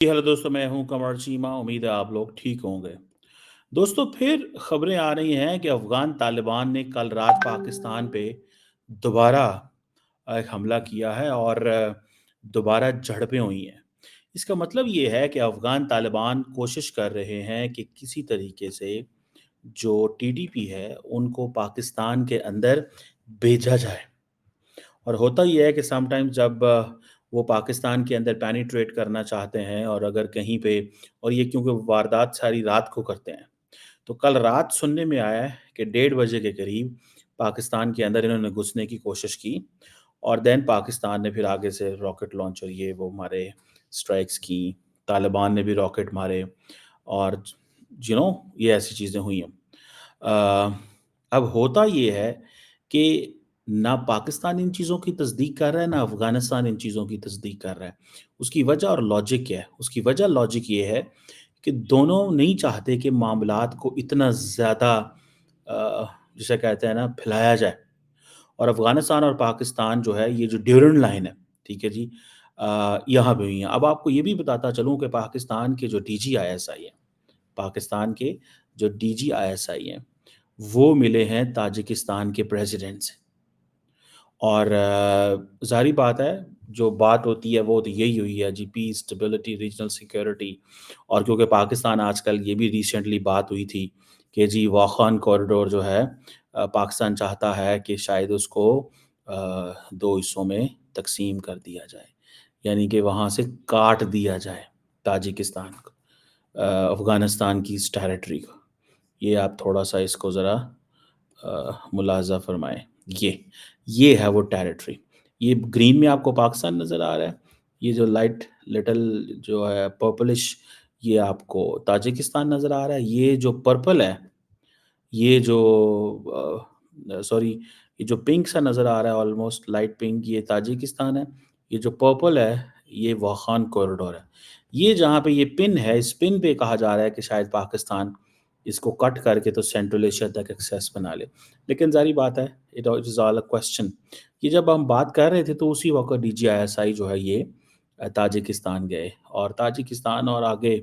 जी, hello दोस्तों, मैं हूं कमर चीमा। उम्मीद है आप लोग ठीक होंगे। दोस्तों, फिर खबरें आ रही हैं कि अफगान तालिबान ने कल रात पाकिस्तान पे दोबारा एक हमला किया है और दोबारा झड़पें हुई हैं। इसका मतलब ये है कि अफगान तालिबान कोशिश कर रहे हैं कि किसी तरीके से जो टीटीपी है उनको पाकिस्तान के अंदर भेजा जाए। और होता ये है कि समटाइम्स जब वो पाकिस्तान के अंदर पेनिट्रेट करना चाहते हैं और अगर कहीं पे, और ये क्योंकि वारदात सारी रात को करते हैं, तो कल रात सुनने में आया है कि 1:30 बजे के करीब पाकिस्तान के अंदर इन्होंने घुसने की कोशिश की और देन पाकिस्तान ने फिर आगे से रॉकेट लॉन्चर ये वो मारे, स्ट्राइक्स की, तालिबान ने भी रॉकेट मारे और ये ऐसी चीज़ें हुई हैं। अ, अब होता ये है कि ना पाकिस्तान इन चीज़ों की तस्दीक कर रहा है, ना अफ़गानिस्तान इन चीज़ों की तस्दीक कर रहा है। उसकी वजह और लॉजिक क्या है? उसकी वजह लॉजिक ये है कि दोनों नहीं चाहते कि मामलात को इतना ज़्यादा जिसे कहते हैं ना फैलाया जाए। और अफ़गानिस्तान और पाकिस्तान जो है ये जो ड्यूरेंट लाइन है, ठीक है जी? यहाँ पे हुई है। अब आपको ये भी बताता चलूँ कि पाकिस्तान के जो डीजीआईएसआई हैं, पाकिस्तान के जो डीजीआईएसआई हैं, वो मिले हैं ताजिकिस्तान के प्रेसिडेंट से। और ज़ाहिर बात है, जो बात होती है वो तो यही हुई है जी, पीस, स्टेबिलिटी, रीजनल सिक्योरिटी। और क्योंकि पाकिस्तान आजकल ये भी रिसेंटली बात हुई थी कि जी वाखान कॉरिडोर जो है पाकिस्तान चाहता है कि शायद उसको 2 हिस्सों में तक़सीम कर दिया जाए। यानी कि वहाँ से काट दिया जाए ताजिकिस्तान को, अफ़गानिस्तान की इस टेरिटरी को। ये आप थोड़ा-सा इसको ज़रा मुलाहज़ा फ़रमाएँ। ये है वो टेरिटरी। ये ग्रीन में आपको पाकिस्तान नज़र आ रहा है। ये जो लाइट लिटिल जो है पर्पलिश, ये आपको ताजिकिस्तान नज़र आ रहा है। ये जो पर्पल है, ये जो सॉरी, ये जो पिंक सा नज़र आ रहा है ऑलमोस्ट लाइट पिंक, ये ताजिकिस्तान है। ये जो पर्पल है, ये वाखान कॉरिडोर है। ये जहाँ पे ये पिन है, इस पिन पे कहा जा रहा है कि शायद पाकिस्तान इसको कट करके तो सेंट्रल एशिया तक एक्सेस बना ले। लेकिन ज़ाहिर बात है, it is all a question. ये जब हम बात कर रहे थे तो उसी वक़्त डीजीआईएसआई जो है ये ताजिकिस्तान गए और ताजिकिस्तान और आगे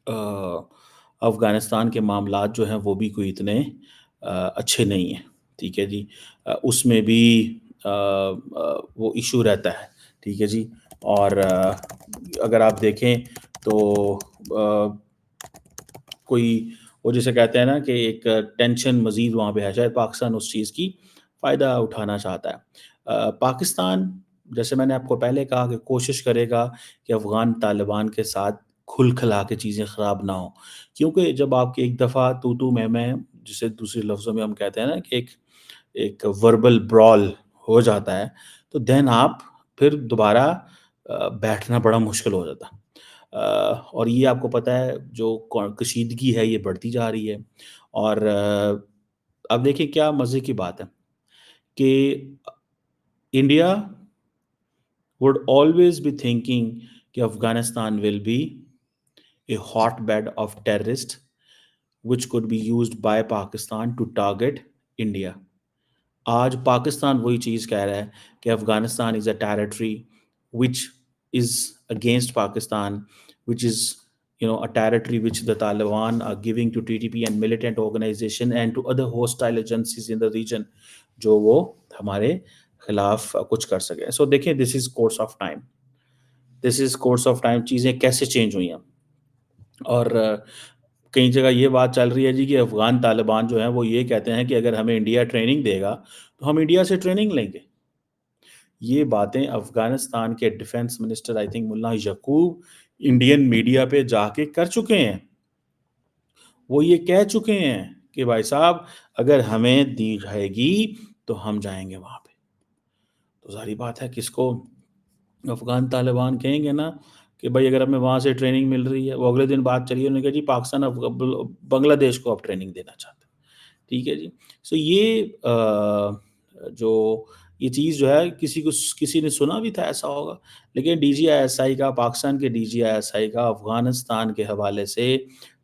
अ, अफ़गानिस्तान के मामलात जो हैं वो भी कोई इतने अच्छे नहीं हैं, ठीक है जी। उसमें भी वो इश्यू रहता है, ठीक है जी। और अगर आप देखें तो कोई वो जिसे कहते हैं ना कि एक टेंशन मज़ीद वहाँ पे है, शायद पाकिस्तान उस चीज़ की फ़ायदा उठाना चाहता है। पाकिस्तान, जैसे मैंने आपको पहले कहा, कि कोशिश करेगा कि अफ़गान तालिबान के साथ खुल-खला के चीज़ें ख़राब ना हों। क्योंकि जब आपकी एक दफ़ा तू-तू, मैं-मैं, जिसे दूसरे लफ्ज़ों में हम कहते हैं ना कि एक एक वर्बल ब्रॉल हो जाता है, तो देन आप फिर दोबारा बैठना बड़ा मुश्किल हो जाता है। और ये आपको पता है जो कशीदगी है ये बढ़ती जा रही है। और अब देखिए क्या मज़े की बात है कि India would always be thinking कि Afghanistan will be a hotbed of terrorist which could be used by Pakistan to target India. आज पाकिस्तान वही चीज़ कह रहा है कि Afghanistan is a territory which is against Pakistan, which is a territory which the Taliban are giving to TTP and militant organization and to other hostile agencies in the region, जो वो हमारे खिलाफ कुछ कर सके। सो देखिए, this is course of time, this is course of time. चीज़ें कैसे चेंज हुई हैं। और कई जगह ये बात चल रही है जी कि अफ़गान तालिबान जो हैं वो ये कहते हैं कि अगर हमें इंडिया ट्रेनिंग देगा तो हम इंडिया से ट्रेनिंग लेंगे। ये बातें अफ़गानिस्तान के defence minister, I think Mullah Yaqoob, Indian media पे जाके कर चुके हैं। वो ये कह चुके हैं कि भाई साहब, अगर हमें दी जाएगी तो हम जाएँगे वहाँ पे। तो ज़ाहिर बात है, किसको अफ़गान तालिबान कहेंगे ना कि भाई अगर हमें वहाँ से ट्रेनिंग मिल रही है। वो अगले दिन बात चली, उन्होंने कहा जी पाकिस्तान अब बांग्लादेश को अब ट्रेनिंग देना चाहता है। ठीक है जी। सो ये जो ये चीज़ जो है, किसी ने सुना भी था ऐसा होगा। लेकिन डीजीआईएसआई का, पाकिस्तान के डीजीआईएसआई का अफ़गानिस्तान के हवाले से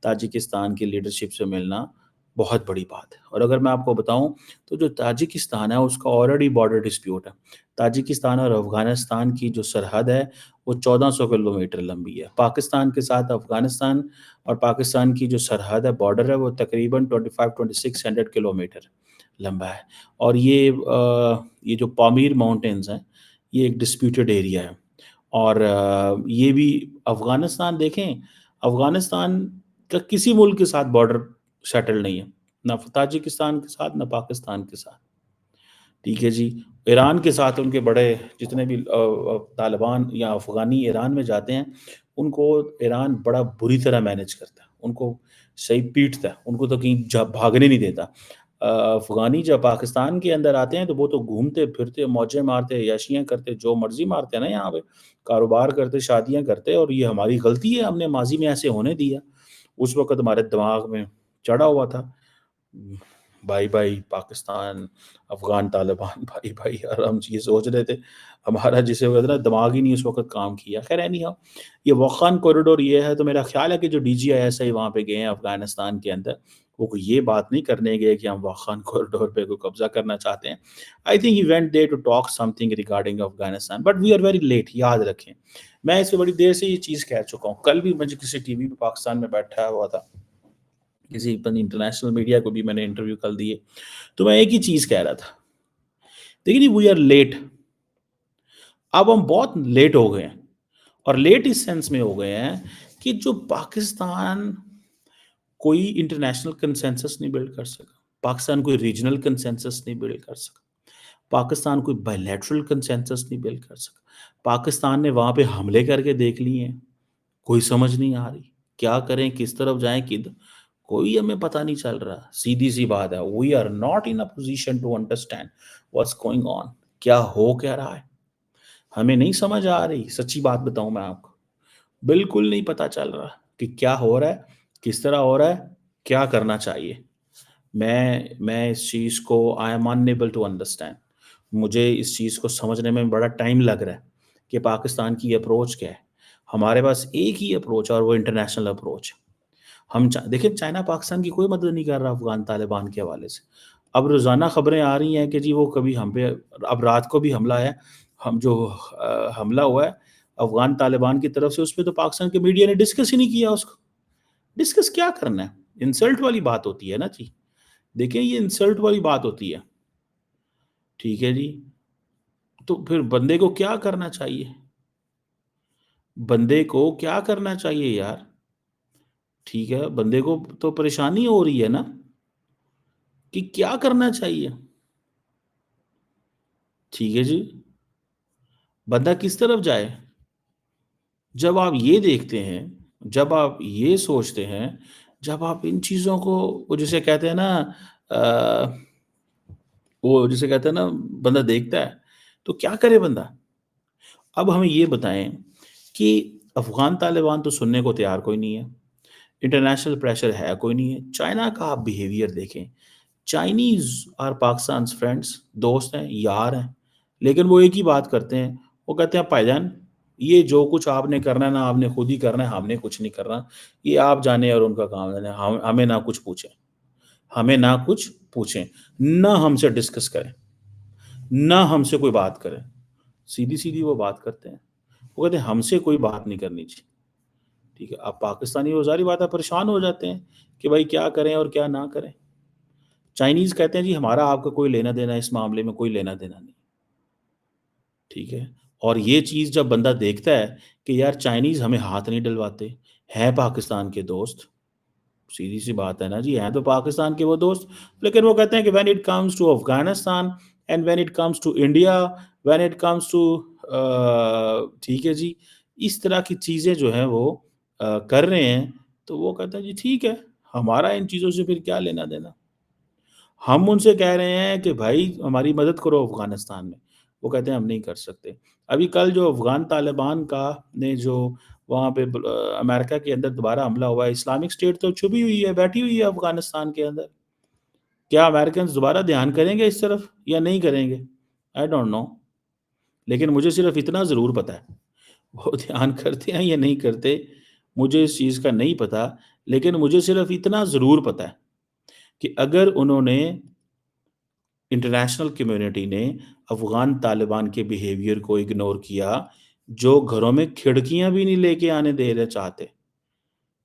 ताजिकिस्तान की लीडरशिप से मिलना बहुत बड़ी बात है। और अगर मैं आपको बताऊँ तो जो ताजिकिस्तान है उसका ऑलरेडी बॉर्डर डिस्प्यूट है। ताजिकिस्तान और अफ़गानिस्तान की जो सरहद है وہ 1400 किलोमीटर लंबी है। पाकिस्तान के साथ अफ़गानिस्तान और पाकिस्तान की जो सरहद है, बॉर्डर है, वो तकरीबन 25-2600 किलोमीटर लंबा है। और ये जो पामीर माउंटेन्स हैं, ये एक डिस्प्यूटेड एरिया है। और ये भी अफ़गानिस्तान देखें, अफ़गानिस्तान का किसी मुल्क के साथ बॉर्डर सेटल नहीं है, ना ताजिकिस्तान के साथ, ना पाकिस्तान के साथ। ठीक है जी। ईरान के साथ उनके बड़े जितने भी तालिबान या अफ़गानी ईरान में जाते हैं, उनको ईरान बड़ा बुरी तरह मैनेज करता है, उनको सही पीटता है, उनको तो कहीं भागने नहीं देता। अफ़गानी जब पाकिस्तान के अंदर आते हैं तो वो तो घूमते फिरते, मौजें मारते, याशियाँ करते, जो मर्ज़ी मारते हैं ना यहाँ पे, कारोबार करते, शादियाँ करते, और ये हमारी गलती है, हमने माज़ी में ऐसे होने दिया। उस वक़्त हमारे दिमाग में चढ़ा हुआ था, भाई भाई पाकिस्तान, अफ़गान तालिबान, भाई भाई, और हम ये सोच रहे थे, हमारा जिसे वो कहते हैं ना, दिमाग ही नहीं उस वक़्त काम किया। ख़ैर एनी हाउ, ये वोख़ान कॉरिडोर ये है, तो मेरा ख़्याल है कि जो डीजीआईएसआई वहाँ पे गए हैं अफ़गानिस्तान के अंदर, वो कोई ये बात नहीं करने गए कि हम वोख़ान कॉरिडोर पे कोई कब्ज़ा करना चाहते हैं। I think he went there to talk something regarding Afghanistan, but we are very late, याद रखें। मैं इससे बड़ी देर से ये चीज़ कह चुका हूँ। कल भी मुझे किसी टीवी पे पाकिस्तान में बैठा हुआ था, किसी इंटरनेशनल मीडिया को भी मैंने इंटरव्यू कल दिए, तो मैं एक ही चीज़ कह रहा था, देखिए वी आर लेट। अब हम बहुत लेट हो गए हैं, और लेट इस सेंस में हो गए हैं कि जो पाकिस्तान कोई इंटरनेशनल कंसेंसस नहीं बिल्ड कर सका, पाकिस्तान कोई रीजनल कंसेंसस नहीं बिल्ड कर सका, पाकिस्तान कोई बायलैटरल कंसेंसस नहीं बिल्ड कर सका। पाकिस्तान ने वहाँ पे हमले करके देख लिए हैं, कोई समझ नहीं आ रही, क्या करें, किस तरफ जाएँ, कोई हमें पता नहीं चल रहा। सीधी-सी बात है, we are not in a position to understand what's going on, क्या हो क्या रहा है? हमें नहीं समझ आ रही, सच्ची बात बताऊँ मैं आपको। बिल्कुल नहीं पता चल रहा कि क्या हो रहा है, किस तरह हो रहा है, क्या करना चाहिए। मैं इस चीज़ को I am unable to understand. मुझे इस चीज़ को समझने में बड़ा टाइम लग रहा है कि पाकिस्तान की अप्रोच क्या है। हमारे पास एक ही अप्रोच है, और वो इंटरनेशनल अप्रोच है। हम देखिए, चाइना पाकिस्तान की कोई मदद नहीं कर रहा अफ़गान तालिबान के हवाले से। अब रोज़ाना खबरें आ रही हैं कि जी वो कभी हम पे, अब रात को भी हमला है, हमला हुआ है अफ़गान तालिबान की तरफ से, उसपे तो पाकिस्तान के मीडिया ने डिस्कस ही नहीं किया उसको। डिस्कस क्या करना है? इंसल्ट वाली बात होती है ना जी। देखिए ये इंसल्ट वाली बात होती है, ठीक है जी? तो फिर बंदे को क्या करना चाहिए? बंदे को क्या करना चाहिए यार? ठीक है, बंदे को तो परेशानी हो रही है ना, कि क्या करना चाहिए? ठीक है जी, बंदा किस तरफ जाए? जब आप ये देखते हैं, जब आप ये सोचते हैं, जब आप इन चीज़ों को, वो जिसे कहते हैं ना, अ, वो जिसे कहते हैं ना, बंदा देखता है, तो क्या करे बंदा? अब हमें ये बताएँ कि अफ़गान तालिबान तो सुनने को तैयार कोई नहीं है, इंटरनेशनल प्रेशर है कोई नहीं है। चाइना का आप बिहेवियर देखें, चाइनीज़ आर पाकिस्तान्स फ्रेंड्स, दोस्त हैं, यार हैं, लेकिन वो एक ही बात करते हैं, वो कहते हैं भाईजान, ये जो कुछ आपने करना है ना, आपने खुद ही करना है, हमने कुछ नहीं करना। ये आप जाने और उनका काम जाने, हमें ना कुछ पूछें, हमें ना कुछ पूछें, ना हमसे डिस्कस करें, ना हमसे कोई बात करें। सीधी-सीधी वो बात करते हैं। वो कहते हैं हमसे कोई बात नहीं करनी चाहिए। ठीक है, अब पाकिस्तानी वो ज़ाहिर बात है परेशान हो जाते हैं कि भाई क्या करें और क्या ना करें। चाइनीज़ कहते हैं जी हमारा आपका कोई लेना-देना, इस मामले में कोई लेना-देना नहीं। ठीक है? और ये चीज़ जब बंदा देखता है कि यार चाइनीज़ हमें हाथ नहीं डलवाते, हैं पाकिस्तान के दोस्त, सीधी-सी बात है ना जी, हैं तो पाकिस्तान के वो दोस्त, लेकिन वो कहते हैं कि when it comes to Afghanistan and when it comes to India, when it comes to ठीक है जी, इस तरह की चीज़ें जो हैं वो कर रहे हैं, तो वो कहते हैं जी ठीक है, हमारा इन चीज़ों से फिर क्या लेना-देना? हम उनसे कह रहे हैं कि भाई हमारी मदद करो अफ़गानिस्तान में, वो कहते हैं हम नहीं कर सकते। अभी कल जो अफ़गान तालिबान का ने जो वहाँ पे अमेरिका के अंदर दोबारा हमला हुआ है, इस्लामिक स्टेट तो छुपी हुई है, बैठी हुई है अफ़गानिस्तान के अंदर। क्या अमेरिकन्स दोबारा ध्यान करेंगे इस तरफ या नहीं करेंगे? I don't know. लेकिन मुझे सिर्फ़ इतना ज़रूर पता है, वो ध्यान करते हैं या नहीं करते, मुझे इस चीज़ का नहीं पता, लेकिन मुझे सिर्फ़ इतना ज़रूर पता है कि अगर उन्होंने, इंटरनेशनल कम्युनिटी ने अफ़गान तालिबान के बिहेवियर को इग्नोर किया, जो घरों में खिड़कियां भी नहीं लेके आने दे रहे चाहते,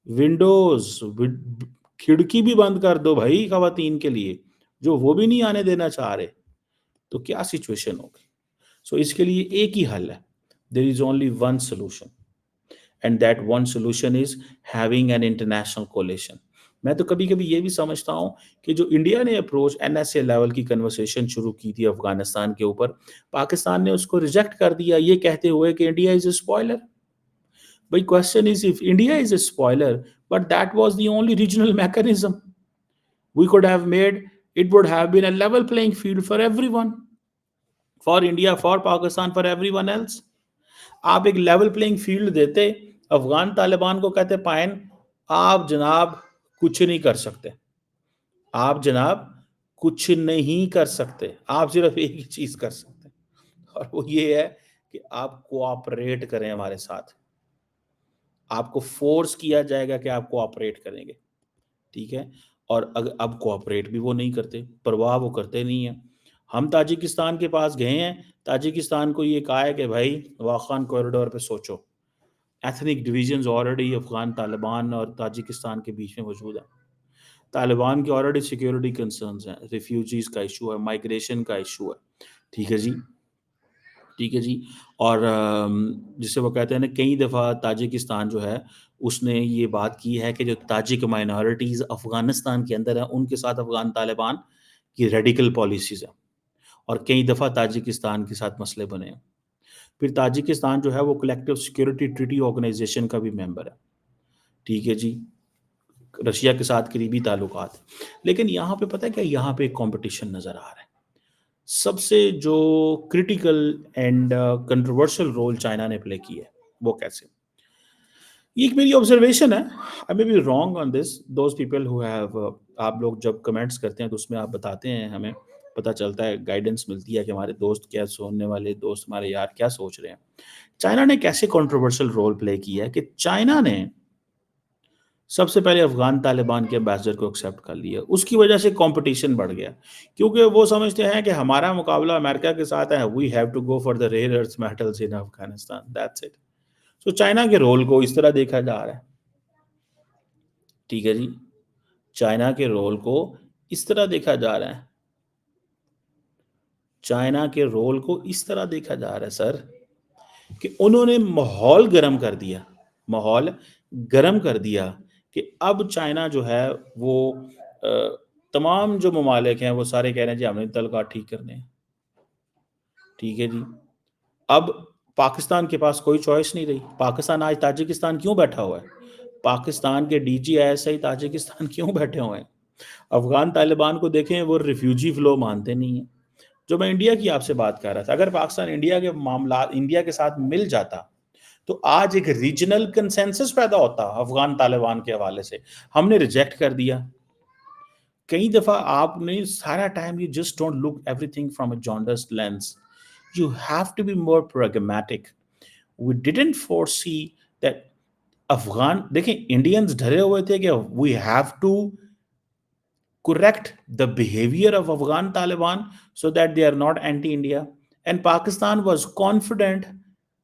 विंडोज, खिड़की भी बंद कर दो भाई खवातीन के लिए, जो वो भी नहीं आने देना चाह रहे, तो क्या सिचुएशन होगी? सो इसके लिए एक ही हल है, there is only one solution, and that one solution is having an international coalition. मैं तो कभी कभी ये भी समझता हूँ कि जो इंडिया ने अप्रोच एनएसए लेवल की कन्वर्सेशन शुरू की थी अफगानिस्तान के ऊपर, पाकिस्तान ने उसको रिजेक्ट कर दिया ये कहते हुए कि इंडिया इज a स्पॉइलर। भाई question is, if India is a spoiler, but that was the only regional mechanism we could have made, it would have been a level playing field for everyone, for India, for Pakistan, for everyone else. आप एक level playing field देते, अफगान तालिबान को कहते pine, आप जनाब कुछ नहीं कर सकते, आप जनाब कुछ नहीं कर सकते, आप सिर्फ एक ही चीज कर सकते हैं, और वो ये है कि आप कोऑपरेट करें हमारे साथ, आपको फोर्स किया जाएगा कि आप कोऑपरेट करेंगे, ठीक है? और अब कोऑपरेट भी वो नहीं करते, परवाह वो करते नहीं हैं। हम ताजिकिस्तान के पास गए हैं, ताजिकिस्तान को ये कहा है कि भाई वाखान कॉरिडोर पे सोचो। Ethnic divisions already Afghan Taliban और ताजिकिस्तान के बीच में मौजूद है। तालिबान के ऑलरेडी सिक्योरिटी कंसर्न्स हैं, रिफ्यूजीज़ का इशू है, माइग्रेशन का इशू है, ठीक है जी? ठीक है जी। और जिसे वो कहते हैं ना, कई दफ़ा ताजिकिस्तान जो है उसने ये बात की है कि जो ताजिक माइनॉरिटीज़ अफ़गानिस्तान के अंदर हैं उनके साथ अफ़गान तालिबान की रेडिकल पॉलिसीज़ हैं, और कई दफ़ा ताजिकिस्तान के साथ मसले बने हैं। फिर ताजिकिस्तान जो है वो कलेक्टिव सिक्योरिटी ट्रीटी ऑर्गेनाइजेशन का भी मेंबर है, ठीक है जी। रशिया के साथ करीबी ताल्लुकात। लेकिन यहाँ पे पता है क्या, यहाँ पे एक कॉम्पिटिशन नज़र आ रहा है। सबसे जो critical and controversial role China ने प्ले किया है, वो कैसे? ये एक मेरी ऑब्जर्वेशन है, I may be wrong on this, those people who have, आप लोग जब कमेंट्स करते हैं तो उसमें आप बताते हैं, हमें पता चलता है, गाइडेंस मिलती है कि हमारे दोस्त क्या, सुनने वाले दोस्त हमारे यार क्या सोच रहे हैं। चाइना ने कैसे कंट्रोवर्शियल रोल प्ले किया है कि चाइना ने सबसे पहले अफ़गान तालिबान के एम्बेसडर को एक्सेप्ट कर लिया। उसकी वजह से कॉम्पिटिशन बढ़ गया, क्योंकि वो समझते हैं कि हमारा मुकाबला अमेरिका के साथ है, we have to go for the rare earth metals in Afghanistan, that's it. So China के रोल को इस तरह देखा जा रहा है, ठीक है जी? चाइना के रोल को इस तरह देखा जा रहा है, चाइना के रोल को इस तरह देखा जा रहा है सर, कि उन्होंने माहौल गर्म कर दिया, माहौल गर्म कर दिया कि अब चाइना जो है वो तमाम जो ममालिक हैं वो सारे कह रहे हैं जी हमने तलकाट ठीक करने हैं, ठीक है जी। अब पाकिस्तान के पास कोई चॉइस नहीं रही। पाकिस्तान आज ताजिकिस्तान क्यों बैठा हुआ है? पाकिस्तान के DGISI ताजिकिस्तान क्यों बैठे हुए हैं? अफगान तालिबान को देखें, वो रिफ्यूजी फ्लो मानते नहीं हैं। जो मैं इंडिया की आपसे बात कर रहा था, अगर पाकिस्तान इंडिया के मामला इंडिया के साथ मिल जाता तो आज एक रीजनल कंसेंसस पैदा होता अफगान तालिबान के हवाले से। हमने रिजेक्ट कर दिया। कई दफा आपने सारा time, you just don't look everything from a jaundiced lens, you have to be more pragmatic. We didn't foresee that Afghan, देखें इंडियंस डरे हुए थे कि we have to correct the behavior of Afghan Taliban so that they are not anti-India. And Pakistan was confident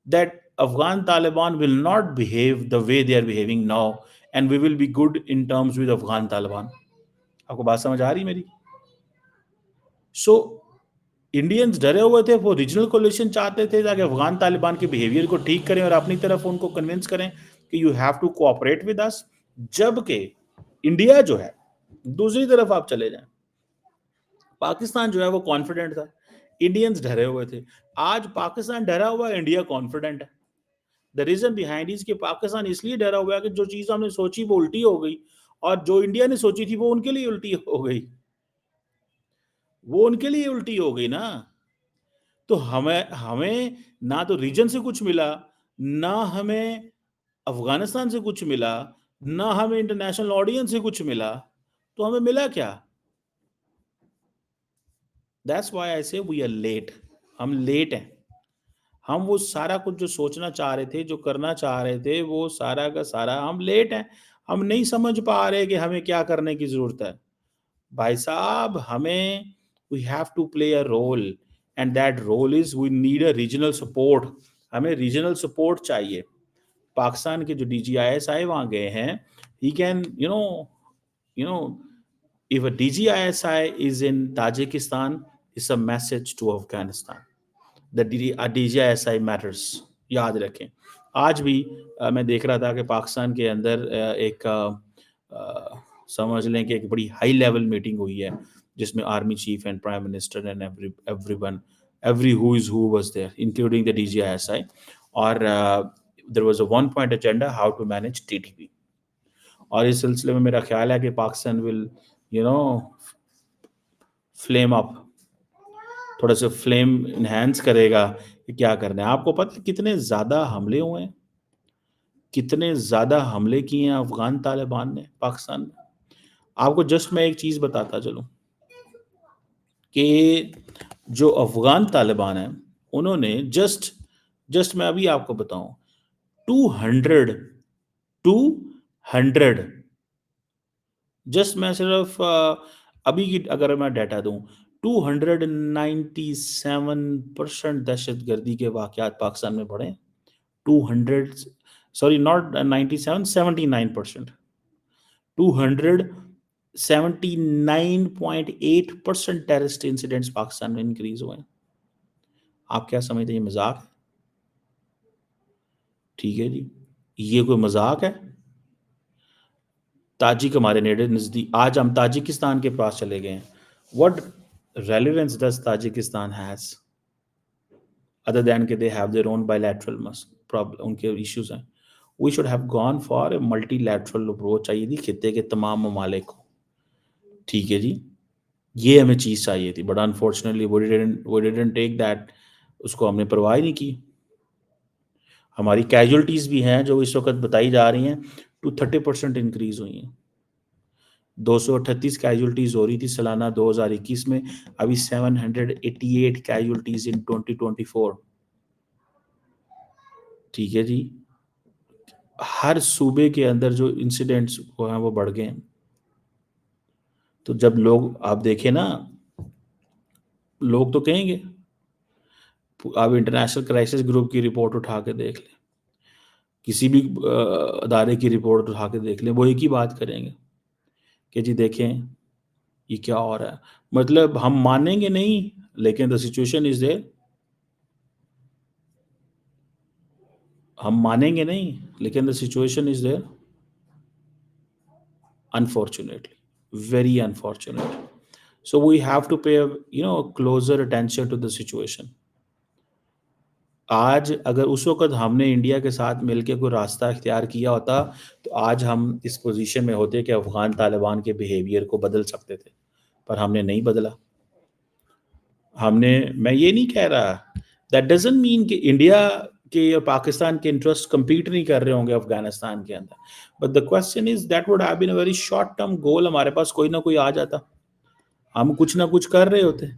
that Afghan Taliban will not behave the way they are behaving now, and we will be good in terms with Afghan Taliban. आपको बात समझ आ रही मेरी? सो Indians डरे हुए थे, वो regional collision चाहते थे ताकि अफगान तालिबान के बिहेवियर को ठीक करें और अपनी तरफ उनको कन्विंस करें कि you have to cooperate with us. जबकि इंडिया जो है, दूसरी तरफ आप चले जाएं, पाकिस्तान जो है वो कॉन्फिडेंट था, इंडियंस डरे हुए थे। आज पाकिस्तान डरा हुआ है, इंडिया कॉन्फिडेंट है। द रीजन बिहाइंड इज कि पाकिस्तान इसलिए डरा हुआ है कि जो चीज हमने सोची वो उल्टी हो गई, और जो इंडिया ने सोची थी वो उनके लिए उल्टी हो गई, वो उनके लिए उल्टी हो गई ना। तो हमें हमें ना तो रीजन से कुछ मिला, ना हमें अफगानिस्तान से कुछ मिला, ना हमें इंटरनेशनल ऑडियंस से कुछ मिला, तो हमें मिला क्या? दैट्स व्हाई आई से वी आर लेट। हम लेट हैं। हम वो सारा कुछ जो सोचना चाह रहे थे, जो करना चाह रहे थे, वो सारा का सारा हम लेट हैं। हम नहीं समझ पा रहे कि हमें क्या करने की ज़रूरत है। भाई साहब, हमें we have to play a role, and that role is we need a regional support. हमें रीजनल सपोर्ट चाहिए। पाकिस्तान के जो DGISI वहाँ गए हैं, he can, you know, if a DGISI is in Tajikistan, it's a message to Afghanistan. The DGISI matters. याद रखें। आज भी मैं देख रहा था कि पाकिस्तान के अंदर समझ लें कि एक बड़ी हाई लेवल मीटिंग हुई है जिसमें army cheap and prime minister and everyone every who is who was there, including the DGISI, or there was a one point agenda how to manage TTP. और इस सिलसिले में मेरा ख्याल है कि पाकिस्तान विल फ्लेम अप, थोड़ा सा फ्लेम इनहेंस करेगा कि क्या करना है। आपको पता है कितने ज़्यादा हमले हुए हैं, कितने ज़्यादा हमले किए हैं अफगान तालिबान ने पाकिस्तान में। आपको जस्ट मैं एक चीज़ बताता चलूँ कि जो अफगान तालिबान है उन्होंने जस्ट मैं अभी आपको बताऊं 200 जस्ट मैं सिर्फ अभी की अगर मैं डाटा दूं 297% दहशतगर्दी के वाकयात पाकिस्तान में बढ़े। 200 sorry not 97 79%। 279.8% terrorist incidents Pakistan में इंक्रीज हुए हैं। आप क्या समझते हैं ये मजाक है? ठीक है जी, ये कोई मजाक है? ताजिक हमारे नेड़े नजदीक, आज हम ताजिकिस्तान के पास चले गए हैं। What relevance does Tajikistan has other than के they have their own bilateral problem, उनके इश्यूज हैं। We should have gone for a multilateral approach चाहिए थी खित्ते के तमाम ममालिक को। ठीक है जी, ये हमें चीज़ चाहिए थी, but unfortunately we didn't take that, उसको हमने परवाह ही नहीं की। हमारी कैजुअलिटीज़ भी हैं जो इस वक्त बताई जा रही हैं 230% इंक्रीज हुई हैं। 238 कैजुअलिटीज़ हो रही थी सालाना 2021 में, अभी 788 कैजुअलिटीज़ इन 2024। ठीक है जी, हर सूबे के अंदर जो इंसिडेंट्स हैं वो बढ़ गए हैं। तो जब लोग, आप देखें ना, लोग तो कहेंगे, आप इंटरनेशनल क्राइसिस ग्रुप की रिपोर्ट उठा के देख लें, किसी भी अदारे की रिपोर्ट उठा के देख लें, वो एक ही बात करेंगे कि जी देखें ये क्या हो रहा है। मतलब हम मानेंगे नहीं, लेकिन द सिचुएशन इज देयर। हम मानेंगे नहीं, लेकिन the situation is there, unfortunately, very unfortunate. So we have to pay closer attention to the situation. आज अगर उस वक्त हमने इंडिया के साथ मिलकर कोई रास्ता इख्तियार किया होता तो आज हम इस पोजीशन में होते कि अफगान तालिबान के बिहेवियर को बदल सकते थे, पर हमने नहीं बदला। मैं ये नहीं कह रहा, दैट डजंट मीन कि इंडिया के या पाकिस्तान के इंटरेस्ट compete नहीं कर रहे होंगे अफगानिस्तान के अंदर, but the question is that would have been a very short term goal. हमारे पास कोई ना कोई आ जाता, हम कुछ ना कुछ कर रहे होते।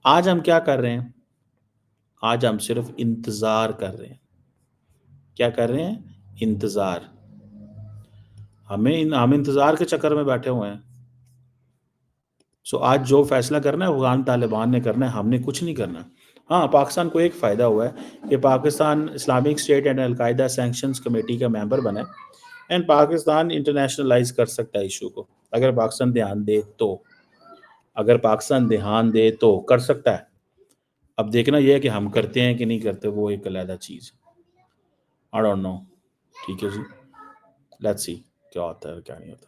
आज हम क्या कर रहे हैं? आज हम सिर्फ इंतजार कर रहे हैं। क्या कर रहे हैं? इंतजार। हम इंतजार के चक्कर में बैठे हुए हैं। सो आज जो फैसला करना है अफगान तालिबान ने करना है, हमने कुछ नहीं करना। हाँ, पाकिस्तान को एक फ़ायदा हुआ है कि Pakistan Islamic state and al Qaeda sanctions committee का मेंबर बना है एंड पाकिस्तान इंटरनेशनलाइज कर सकता है इशू को, अगर पाकिस्तान ध्यान दे तो। अगर पाकिस्तान ध्यान दे तो कर सकता है। अब देखना यह है कि हम करते हैं कि नहीं करते, वो एक अलग चीज़। I don't know. ठीक है जी, लेट्स सी क्या होता है क्या नहीं होता।